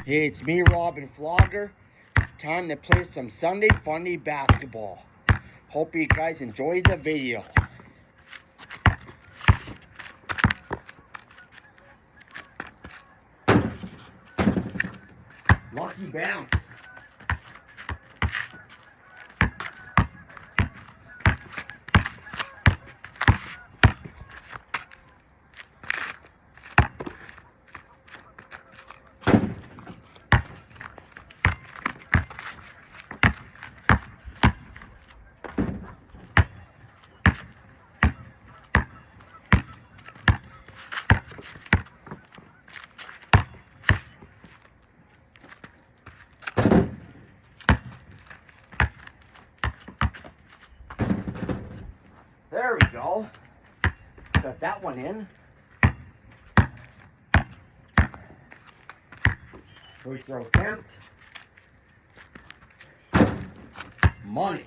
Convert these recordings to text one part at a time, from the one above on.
Hey, it's me, Robin Flogger. Time to play some Sunday funday basketball. Hope you guys enjoy the video. Lucky bounce. There we go. Got that one in. Free throw attempt. Money.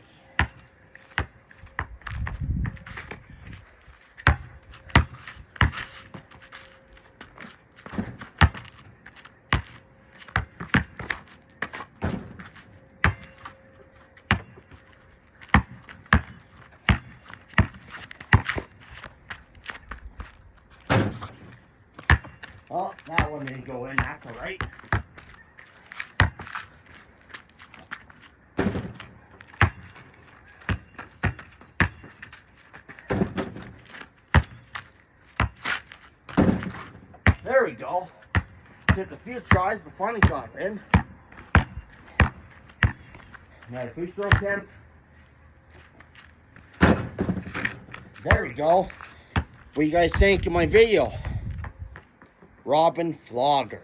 Oh, that one didn't go in. That's all right. There we go. Took a few tries, but finally got it in. Another free throw attempt. There we go. What do you guys think of my video? Robin Flogger.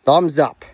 Thumbs up.